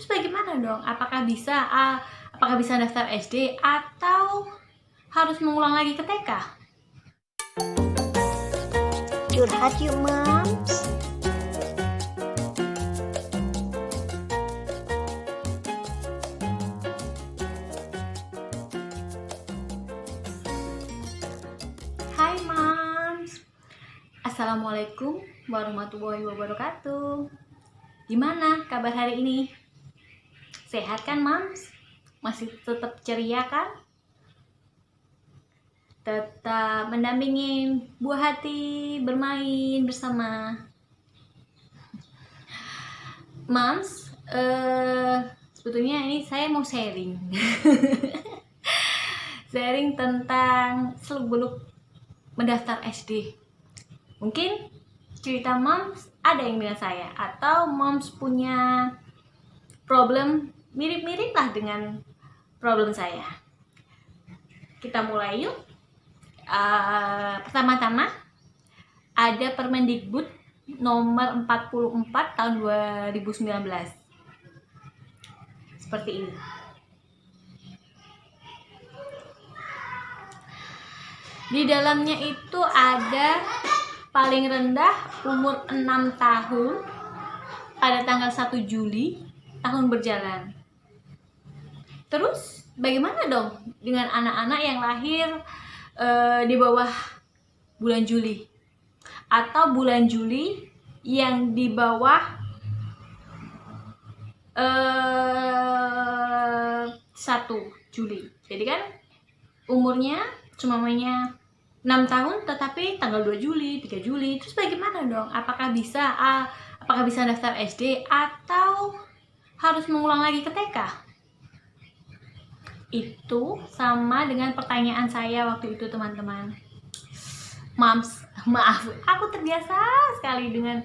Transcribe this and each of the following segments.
Terus bagaimana dong? Apakah bisa daftar SD atau harus mengulang lagi ke TK? Curhat yuk Mams. Hai Mams, Assalamualaikum warahmatullahi wabarakatuh. Gimana kabar hari ini? Sehat kan Mams? Masih tetap ceria kan? Tetap mendampingi buah hati bermain bersama Mams. Sebetulnya ini saya mau sharing sharing tentang seluk-beluk mendaftar SD. Mungkin cerita Moms ada yang dengan saya, atau Moms punya problem mirip-mirip lah dengan problem saya. Kita mulai yuk. Pertama-tama ada Permendikbud nomor 44 tahun 2019 seperti ini. Di dalamnya itu ada paling rendah umur 6 tahun pada tanggal 1 Juli tahun berjalan. Terus bagaimana dong dengan anak-anak yang lahir di bawah bulan Juli atau bulan Juli yang di bawah 1 Juli. Jadi kan umurnya cuma 6 tahun tetapi tanggal 2 Juli, 3 Juli. Terus bagaimana dong? Apakah bisa daftar SD atau harus mengulang lagi ke TK? Itu sama dengan pertanyaan saya waktu itu, teman-teman. Mams, maaf, aku terbiasa sekali dengan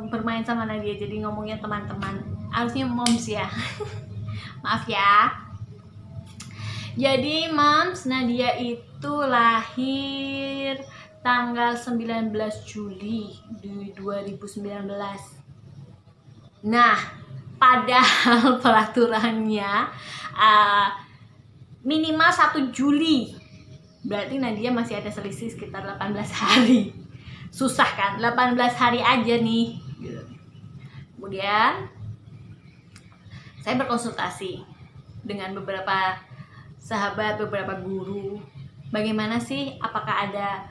bermain sama Nadia, jadi ngomongnya teman-teman. Harusnya Moms ya. Maaf ya. Jadi Mams, Nadia itu lahir tanggal 19 Juli 2019. Nah, padahal peraturannya minimal 1 Juli. Berarti Nadia masih ada selisih sekitar 18 hari. Susah kan? 18 hari aja nih. Kemudian saya berkonsultasi dengan beberapa sahabat, beberapa guru. Bagaimana sih? Apakah ada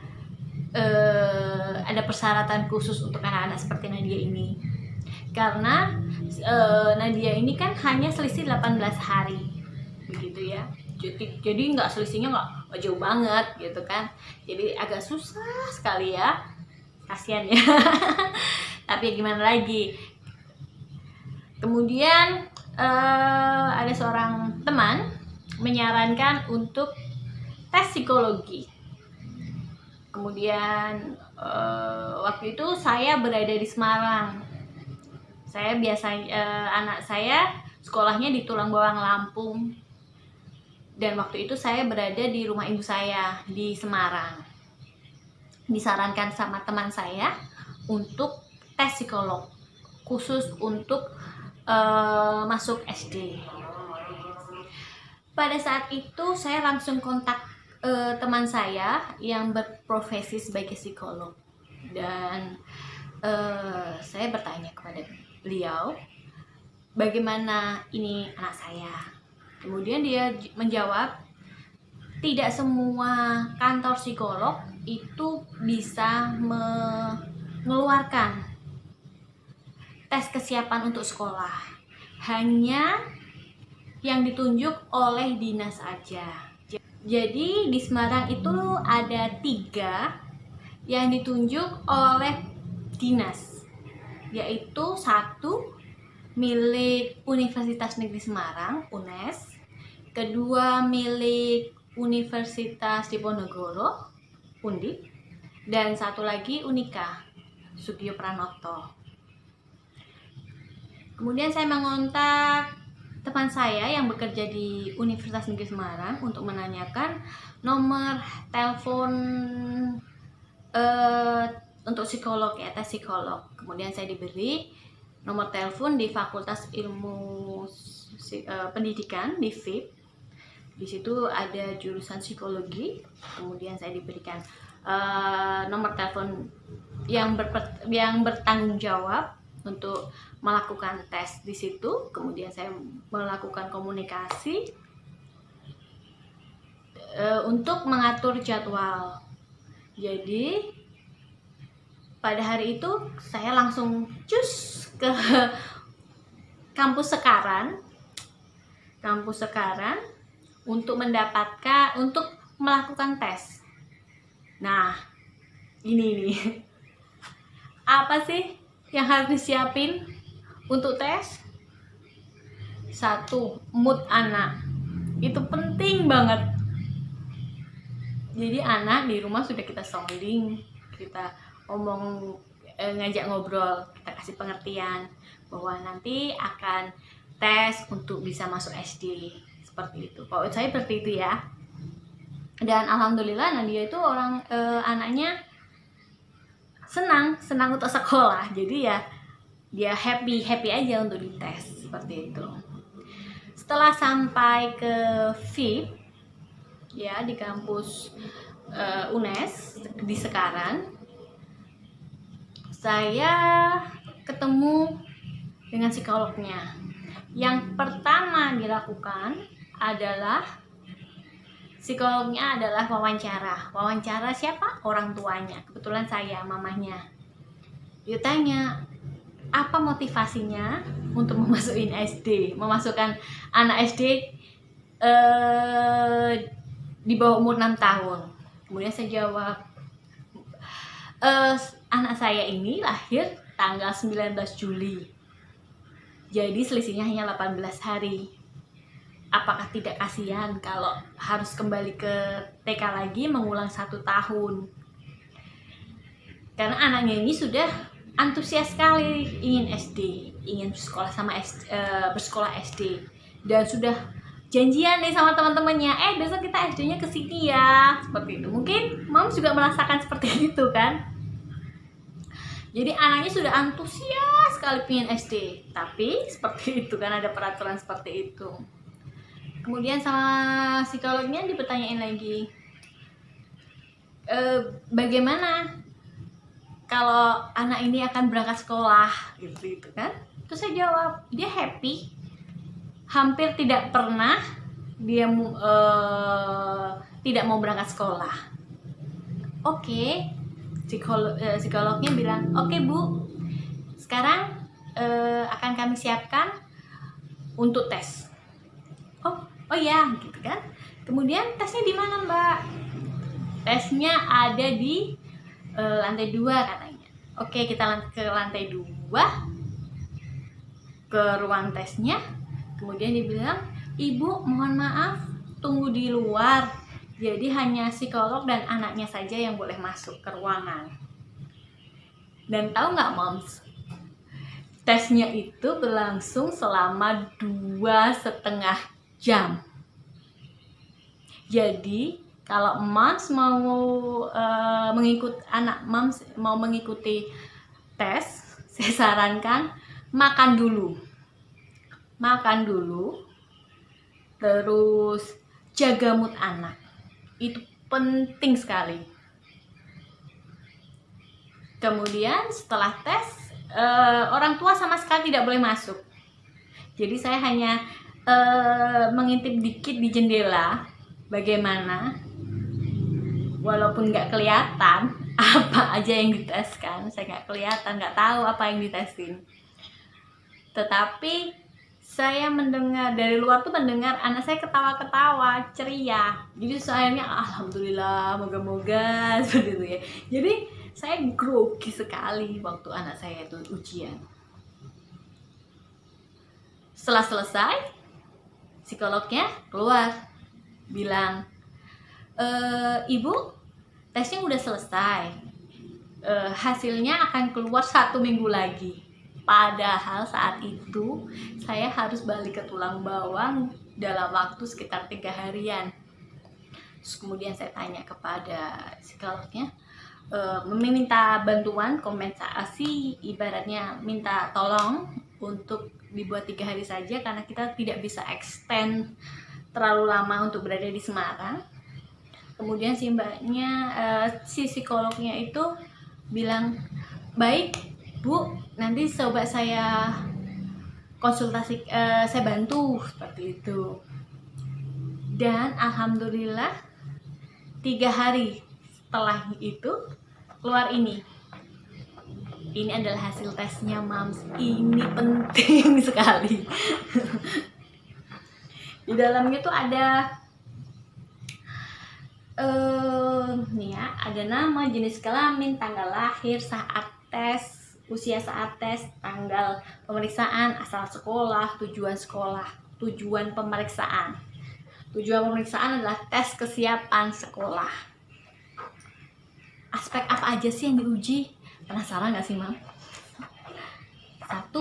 persyaratan khusus untuk anak-anak seperti Nadia ini? Karena Nadia ini kan hanya selisih 18 hari, begitu ya. Jadi nggak selisihnya nggak jauh banget gitu kan. Jadi agak susah sekali ya. Kasihan ya. Tapi gimana lagi? Kemudian ada seorang teman menyarankan untuk tes psikologi. Kemudian waktu itu saya berada di Semarang. Saya anak saya sekolahnya di Tulang Bawang, Lampung. Dan waktu itu saya berada di rumah ibu saya di Semarang. Disarankan sama teman saya untuk tes psikolog khusus untuk masuk SD. Pada saat itu saya langsung kontak teman saya yang berprofesi sebagai psikolog, dan saya bertanya kepada beliau, bagaimana ini anak saya. Kemudian dia menjawab, tidak semua kantor psikolog itu bisa mengeluarkan tes kesiapan untuk sekolah. Hanya yang ditunjuk oleh dinas aja. Jadi di Semarang itu ada 3 yang ditunjuk oleh dinas, yaitu 1 milik Universitas Negeri Semarang (UNES), 2 milik Universitas Diponegoro (UNDIP), dan 1 lagi Unika Sugio Pranoto. Kemudian saya mengontak teman saya yang bekerja di Universitas Negeri Semarang untuk menanyakan nomor telepon untuk psikolog ya, tes psikolog. Kemudian saya diberi nomor telepon di Fakultas Ilmu Pendidikan di FIP. Di situ ada jurusan psikologi. Kemudian saya diberikan nomor telepon yang bertanggung jawab untuk melakukan tes di situ. Kemudian saya melakukan komunikasi untuk mengatur jadwal. Jadi pada hari itu saya langsung cus ke kampus Sekaran untuk melakukan tes. Nah, ini apa sih yang harus disiapin untuk tes? 1, mood anak. Itu penting banget. Jadi anak di rumah sudah kita sounding, kita ngajak ngobrol, kita kasih pengertian bahwa nanti akan tes untuk bisa masuk SD, seperti itu. Kalau saya seperti itu ya. Dan alhamdulillah Nadia itu anaknya senang untuk sekolah. Jadi ya dia happy aja untuk dites, seperti itu. Setelah sampai ke FIP ya, di kampus UNES di Sekaran, saya ketemu dengan psikolognya. Yang pertama dilakukan adalah psikolognya adalah wawancara siapa? Orang tuanya. Kebetulan saya mamahnya. Dia tanya, apa motivasinya untuk memasukkan anak SD di bawah umur 6 tahun. Kemudian saya jawab, anak saya ini lahir tanggal 19 Juli. Jadi selisihnya hanya 18 hari. Apakah tidak kasihan kalau harus kembali ke TK lagi mengulang 1 tahun? Karena anaknya ini sudah antusias sekali ingin SD, ingin bersekolah SD, dan sudah janjian nih sama teman-temannya, besok kita SD-nya ke sini ya, seperti itu. Mungkin Moms juga merasakan seperti itu kan? Jadi anaknya sudah antusias sekali pengen SD, tapi seperti itu kan, ada peraturan seperti itu. Kemudian sama psikolognya dipertanyain lagi, bagaimana kalau anak ini akan berangkat sekolah, gitu kan? Terus saya jawab, dia happy, hampir tidak pernah dia tidak mau berangkat sekolah. Oke. Psikolognya bilang, oke Bu, sekarang akan kami siapkan untuk tes. Oh ya, gitu kan. Kemudian tesnya di mana Mbak? Tesnya ada di lantai 2 katanya. Oke, kita ke lantai 2, ke ruang tesnya. Kemudian dibilang, Ibu mohon maaf, tunggu di luar. Jadi hanya psikolog dan anaknya saja yang boleh masuk ke ruangan. Dan tahu nggak Moms? Tesnya itu berlangsung selama 2,5 jam. Jadi kalau Moms mau mengikuti tes, saya sarankan makan dulu, terus jaga mood anak. Itu penting sekali. Kemudian setelah tes, orang tua sama sekali tidak boleh masuk. Jadi saya hanya mengintip dikit di jendela, bagaimana, walaupun nggak kelihatan apa aja yang diteskan, saya nggak kelihatan, nggak tahu apa yang ditestin. Tetapi saya mendengar dari luar tuh, mendengar anak saya ketawa-ketawa, ceria. Jadi sayangnya alhamdulillah, moga-moga seperti itu ya. Jadi saya grogi sekali waktu anak saya itu ujian. Setelah selesai, psikolognya keluar, bilang, Ibu, tesnya udah selesai, hasilnya akan keluar 1 minggu lagi. Padahal saat itu saya harus balik ke Tulang Bawang dalam waktu sekitar 3 harian. Terus kemudian saya tanya kepada psikolognya, meminta bantuan kompensasi, ibaratnya minta tolong untuk dibuat 3 hari saja karena kita tidak bisa extend terlalu lama untuk berada di Semarang. Kemudian si mbaknya, si psikolognya itu bilang, baik Bu, nanti coba saya konsultasi, saya bantu, seperti itu. Dan alhamdulillah 3 hari setelah itu keluar ini adalah hasil tesnya Mams. Ini penting sekali. Di dalamnya tuh ada nih ya, ada nama, jenis kelamin, tanggal lahir, saat tes, usia saat tes, tanggal pemeriksaan, asal sekolah, tujuan pemeriksaan. Tujuan pemeriksaan adalah tes kesiapan sekolah. Aspek apa aja sih yang diuji? Penasaran gak sih, Mam? 1.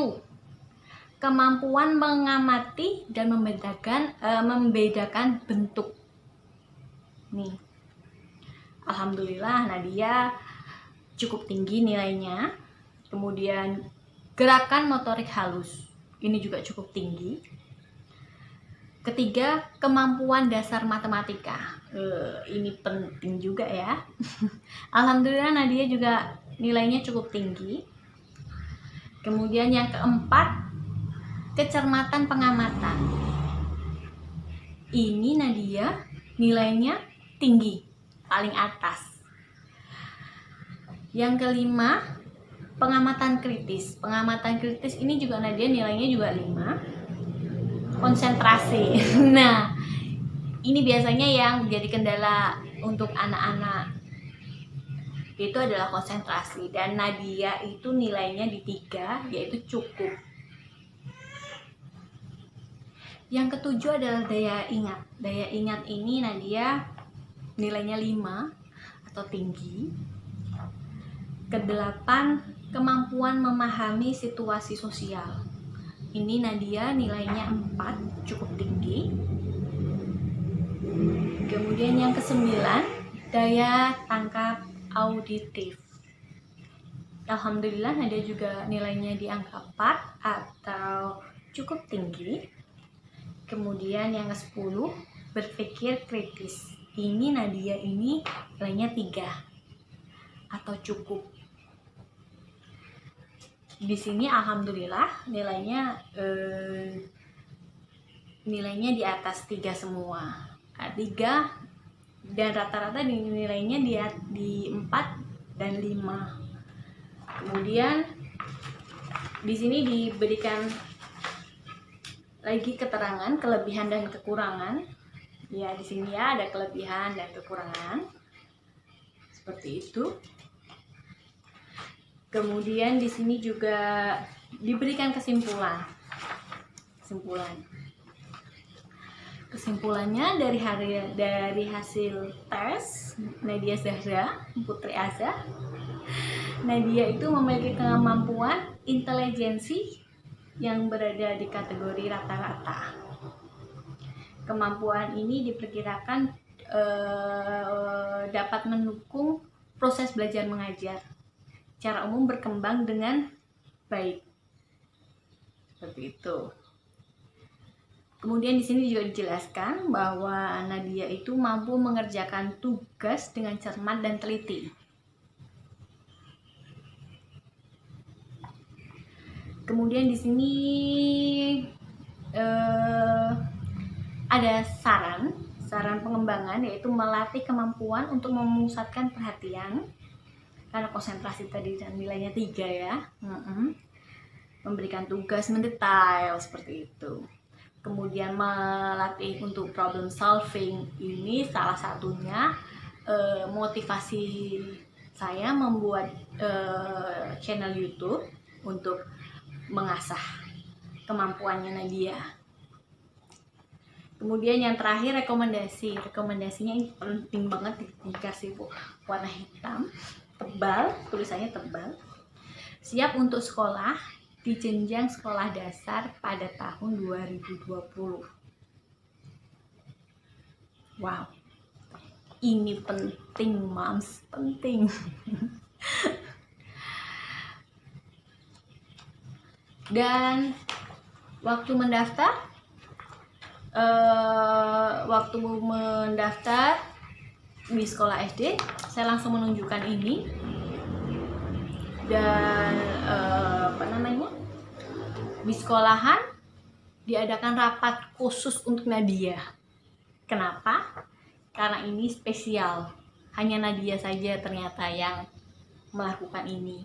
Kemampuan mengamati dan membedakan bentuk. Nih, alhamdulillah Nadia cukup tinggi nilainya. Kemudian gerakan motorik halus, ini juga cukup tinggi. Ketiga, kemampuan dasar matematika. Ini penting juga ya. Alhamdulillah Nadia juga nilainya cukup tinggi. Kemudian yang keempat, kecermatan pengamatan. Ini Nadia nilainya tinggi, paling atas. Yang kelima, pengamatan kritis. Pengamatan kritis ini juga Nadia nilainya juga 5. Konsentrasi. Nah, ini biasanya yang jadi kendala untuk anak-anak itu adalah konsentrasi, dan Nadia itu nilainya di 3, yaitu cukup. Yang ketujuh adalah daya ingat. Daya ingat ini Nadia nilainya 5 atau tinggi. Kedelapan, kemampuan memahami situasi sosial. Ini Nadia nilainya 4, cukup tinggi. Kemudian yang ke-9, daya tangkap auditif. Alhamdulillah Nadia juga nilainya di angka 4 atau cukup tinggi. Kemudian yang ke-10, berpikir kritis. Ini Nadia ini nilainya 3 atau cukup. Di sini alhamdulillah nilainya di atas 3 semua. 3, dan rata-rata nilainya di 4 dan 5. Kemudian di sini diberikan lagi keterangan kelebihan dan kekurangan. Ya, di sini ya ada kelebihan dan kekurangan. Seperti itu. Kemudian di sini juga diberikan kesimpulan. Kesimpulannya dari hasil tes Nadia Zahra Putri Azza, Nadia itu memiliki kemampuan intelijensi yang berada di kategori rata-rata. Kemampuan ini diperkirakan dapat mendukung proses belajar mengajar secara umum berkembang dengan baik. Seperti itu. Kemudian di sini juga dijelaskan bahwa Nadia itu mampu mengerjakan tugas dengan cermat dan teliti. Kemudian di sini ada saran pengembangan, yaitu melatih kemampuan untuk memusatkan perhatian. Karena konsentrasi tadi dan nilainya 3 ya. Memberikan tugas mendetail seperti itu. Kemudian melatih untuk problem solving. Ini salah satunya motivasi saya membuat channel YouTube untuk mengasah kemampuannya Nadia. Kemudian yang terakhir rekomendasinya ini penting banget, dikasih warna hitam tebal, tulisannya tebal, siap untuk sekolah di jenjang sekolah dasar pada tahun 2020. Wow, Ini penting, Mams, penting. Dan waktu mendaftar di sekolah SD, saya langsung menunjukkan ini. Dan di sekolahan diadakan rapat khusus untuk Nadia. Kenapa? Karena ini spesial, hanya Nadia saja ternyata yang melakukan ini.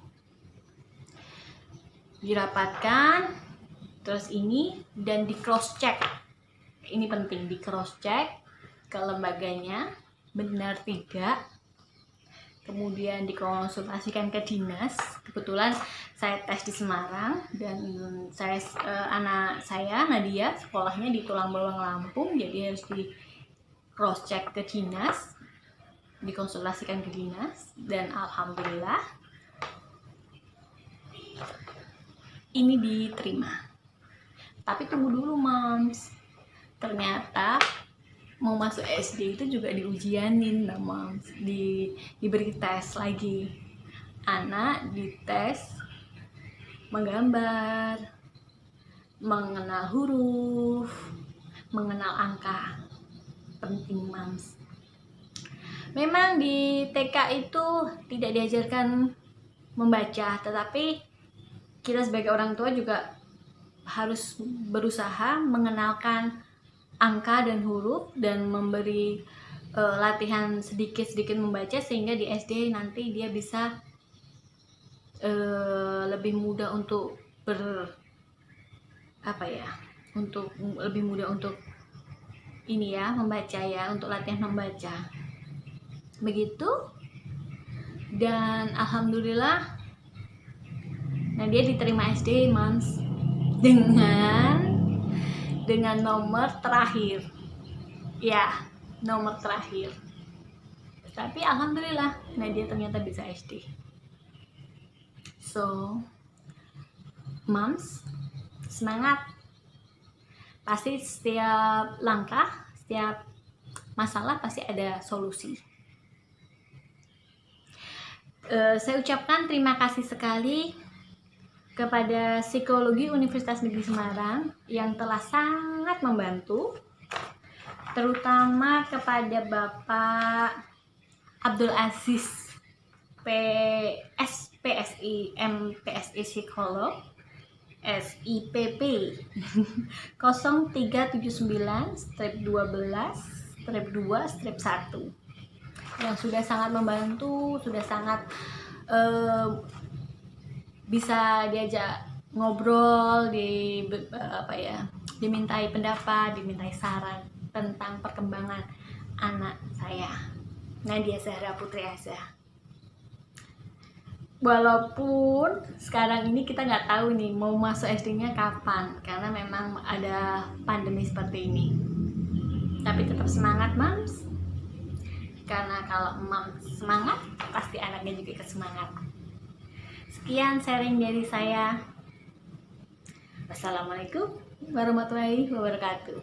Dirapatkan, terus ini, dan di cross check. Ini penting, di cross check ke lembaganya benar tidak, kemudian dikonsultasikan ke dinas. Kebetulan saya tes di Semarang, dan anak saya Nadia sekolahnya di Tulang Bawang Lampung, jadi harus di cross check ke dinas, dikonsultasikan ke dinas, dan alhamdulillah ini diterima. Tapi tunggu dulu, Mams, ternyata mau masuk SD itu juga diujianin, Mams, diberi tes lagi. Anak dites menggambar, mengenal huruf, mengenal angka. Penting, Mams. Memang di TK itu tidak diajarkan membaca, tetapi kita sebagai orang tua juga harus berusaha mengenalkan angka dan huruf, dan memberi latihan sedikit-sedikit membaca, sehingga di SD nanti dia bisa lebih mudah untuk ini ya, membaca ya, untuk latihan membaca. Begitu. Dan alhamdulillah Nadia diterima SD, Mams, dengan nomor terakhir. Ya, nomor terakhir. Tapi alhamdulillah Nadia ternyata bisa SD. So, Mams, semangat. Pasti setiap langkah, setiap masalah pasti ada solusi. Saya ucapkan terima kasih sekali kepada Psikologi Universitas Negeri Semarang yang telah sangat membantu, terutama kepada Bapak Abdul Aziz, PSI Psikolog, SIPP 0379/12/2/1 yang sudah sangat membantu, sudah sangat bisa diajak ngobrol, dimintai pendapat, dimintai saran tentang perkembangan anak saya, Nadia Zahra Putri Azza. Walaupun sekarang ini kita nggak tahu nih mau masuk SD-nya kapan, karena memang ada pandemi seperti ini. Tapi tetap semangat, Mams, karena kalau Mams semangat pasti anaknya juga ikut semangat. Sekian sharing dari saya. Wassalamualaikum warahmatullahi wabarakatuh.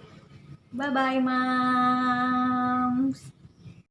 Bye bye, Mams.